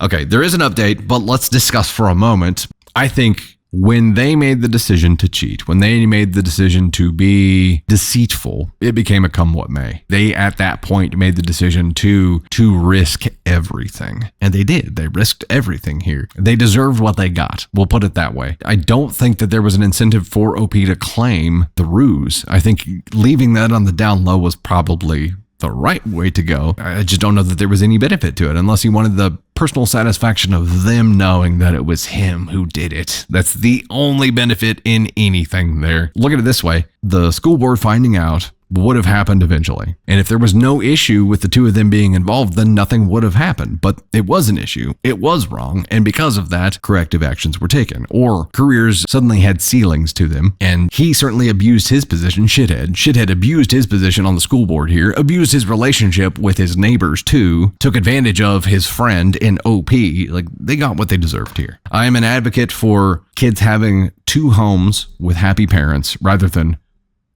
Okay, there is an update, but let's discuss for a moment. I think when they made the decision to cheat, when they made the decision to be deceitful, it became a come what may. They, at that point, made the decision to risk everything. And they did. They risked everything here. They deserved what they got. We'll put it that way. I don't think that there was an incentive for OP to claim the ruse. I think leaving that on the down low was probably the right way to go. I just don't know that there was any benefit to it unless he wanted the personal satisfaction of them knowing that it was him who did it. That's the only benefit in anything there. Look at it this way. The school board finding out would have happened eventually. And if there was no issue with the two of them being involved, then nothing would have happened. But it was an issue. It was wrong. And because of that, corrective actions were taken. Or careers suddenly had ceilings to them. And he certainly abused his position, Shithead. Shithead abused his position on the school board here, abused his relationship with his neighbors too, took advantage of his friend in OP. Like, they got what they deserved here. I am an advocate for kids having two homes with happy parents rather than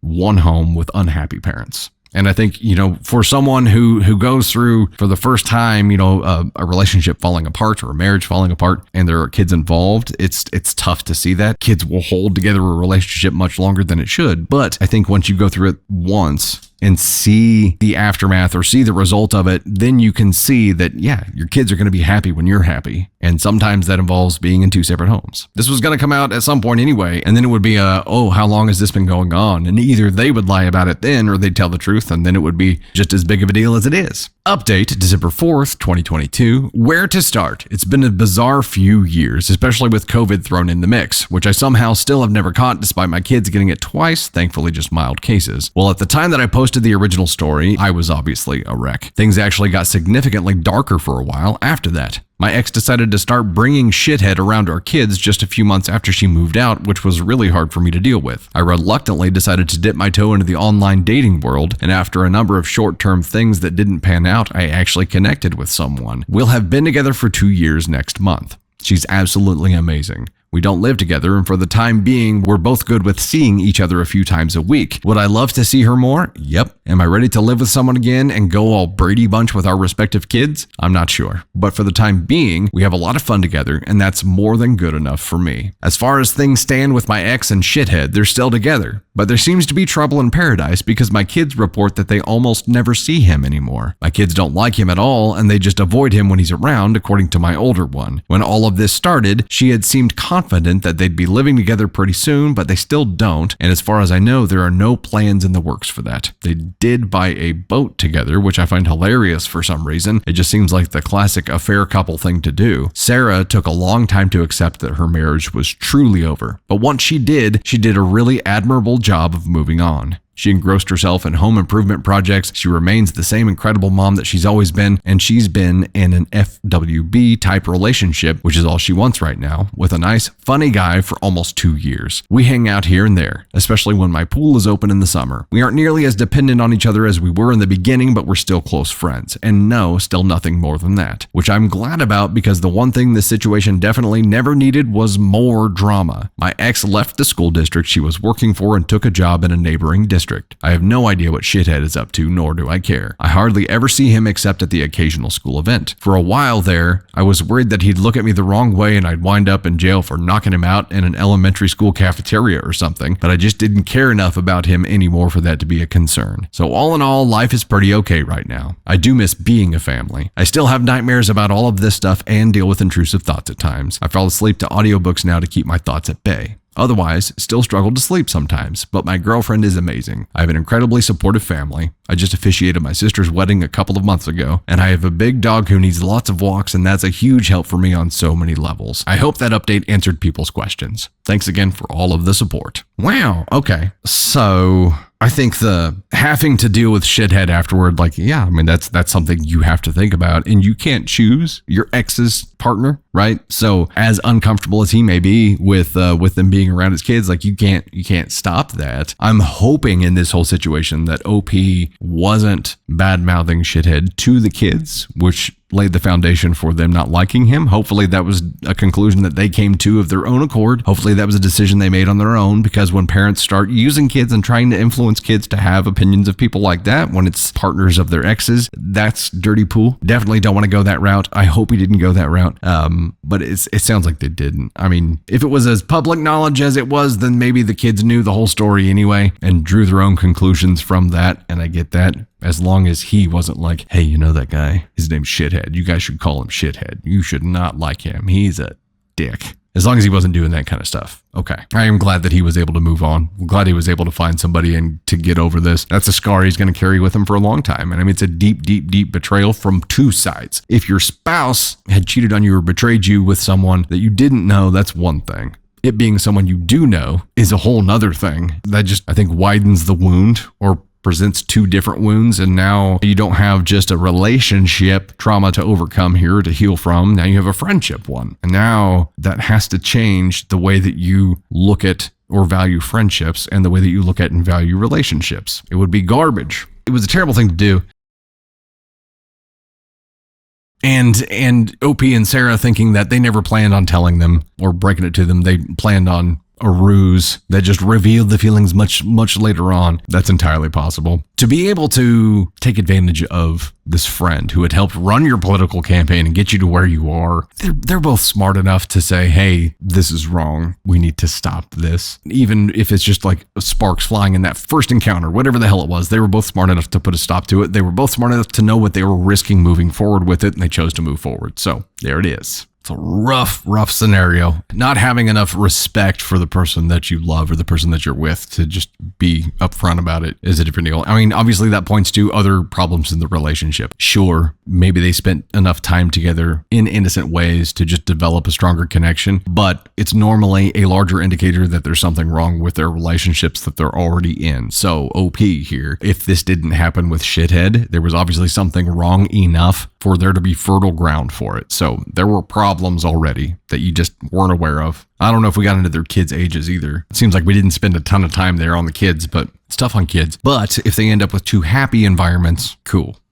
one home with unhappy parents. And I think, for someone who goes through for the first time, a relationship falling apart or a marriage falling apart and there are kids involved, it's tough to see that. Kids will hold together a relationship much longer than it should. But I think once you go through it once and see the aftermath or see the result of it, then you can see that, yeah, your kids are going to be happy when you're happy. And sometimes that involves being in two separate homes. This was going to come out at some point anyway. And then it would be, how long has this been going on? And either they would lie about it then or they'd tell the truth. And then it would be just as big of a deal as it is. Update, December 4th, 2022. Where to start? It's been a bizarre few years, especially with COVID thrown in the mix, which I somehow still have never caught despite my kids getting it twice, thankfully just mild cases. Well, at the time that I posted the original story, I was obviously a wreck. Things actually got significantly darker for a while after that. My ex decided to start bringing Shithead around our kids just a few months after she moved out, which was really hard for me to deal with. I reluctantly decided to dip my toe into the online dating world, and after a number of short-term things that didn't pan out, I actually connected with someone. We'll have been together for 2 years next month. She's absolutely amazing. We don't live together, and for the time being, we're both good with seeing each other a few times a week. Would I love to see her more? Yep. Am I ready to live with someone again and go all Brady Bunch with our respective kids? I'm not sure. But for the time being, we have a lot of fun together, and that's more than good enough for me. As far as things stand with my ex and Shithead, they're still together. But there seems to be trouble in paradise because my kids report that they almost never see him anymore. My kids don't like him at all, and they just avoid him when he's around, according to my older one. When all of this started, she had seemed confident that they'd be living together pretty soon, but they still don't, and as far as I know, there are no plans in the works for that. They did buy a boat together, which I find hilarious for some reason. It just seems like the classic affair couple thing to do. Sarah took a long time to accept that her marriage was truly over, but once she did a really admirable job of moving on. She engrossed herself in home improvement projects. She remains the same incredible mom that she's always been, and she's been in an FWB type relationship, which is all she wants right now, with a nice, funny guy for almost 2 years. We hang out here and there, especially when my pool is open in the summer. We aren't nearly as dependent on each other as we were in the beginning, but we're still close friends. And no, still nothing more than that, which I'm glad about because the one thing this situation definitely never needed was more drama. My ex left the school district she was working for and took a job in a neighboring district. I have no idea what Shithead is up to, nor do I care. I hardly ever see him except at the occasional school event. For a while there, I was worried that he'd look at me the wrong way and I'd wind up in jail for knocking him out in an elementary school cafeteria or something, but I just didn't care enough about him anymore for that to be a concern. So all in all, life is pretty okay right now. I do miss being a family. I still have nightmares about all of this stuff and deal with intrusive thoughts at times. I fall asleep to audiobooks now to keep my thoughts at bay. Otherwise, still struggle to sleep sometimes, but my girlfriend is amazing. I have an incredibly supportive family. I just officiated my sister's wedding a couple of months ago, and I have a big dog who needs lots of walks, and that's a huge help for me on so many levels. I hope that update answered people's questions. Thanks again for all of the support. Wow, okay. So I think the having to deal with Shithead afterward, that's something you have to think about, and you can't choose your ex's partner, right? So as uncomfortable as he may be with them being around his kids, you can't stop that. I'm hoping in this whole situation that OP wasn't bad-mouthing Shithead to the kids, which laid the foundation for them not liking him. Hopefully that was a conclusion that they came to of their own accord. Hopefully that was a decision they made on their own, because when parents start using kids and trying to influence kids to have opinions of people like that, when it's partners of their exes, that's dirty pool. Definitely don't want to go that route. I hope he didn't go that route. But it sounds like they didn't. I mean, if it was as public knowledge as it was, then maybe the kids knew the whole story anyway and drew their own conclusions from that. And I get that. As long as he wasn't like, hey, you know that guy? His name's Shithead. You guys should call him Shithead. You should not like him. He's a dick. As long as he wasn't doing that kind of stuff. Okay. I am glad that he was able to move on. I'm glad he was able to find somebody and to get over this. That's a scar he's going to carry with him for a long time. And I mean, it's a deep, deep, deep betrayal from two sides. If your spouse had cheated on you or betrayed you with someone that you didn't know, that's one thing. It being someone you do know is a whole nother thing. That just, I think, widens the wound or presents two different wounds, and now you don't have just a relationship trauma to overcome here to heal from. Now you have a friendship one, and now that has to change the way that you look at or value friendships and the way that you look at and value relationships. It would be garbage. It was a terrible thing to do. And OP and Sarah thinking that they never planned on telling them or breaking it to them. They planned on a ruse that just revealed the feelings much, much later on. That's entirely possible. To be able to take advantage of this friend who had helped run your political campaign and get you to where you are, they're both smart enough to say, hey, this is wrong. We need to stop this. Even if it's just like sparks flying in that first encounter, whatever the hell it was, they were both smart enough to put a stop to it. They were both smart enough to know what they were risking moving forward with it, and they chose to move forward. So there it is. It's a rough, rough scenario. Not having enough respect for the person that you love or the person that you're with to just be upfront about it is a different deal. I mean, obviously that points to other problems in the relationship. Sure, maybe they spent enough time together in innocent ways to just develop a stronger connection, but it's normally a larger indicator that there's something wrong with their relationships that they're already in. So OP here, if this didn't happen with Shithead, there was obviously something wrong enough for there to be fertile ground for it. So there were problems already that you just weren't aware of. I don't know if we got into their kids' ages either. It seems like we didn't spend a ton of time there on the kids, but it's tough on kids. But if they end up with two happy environments, cool.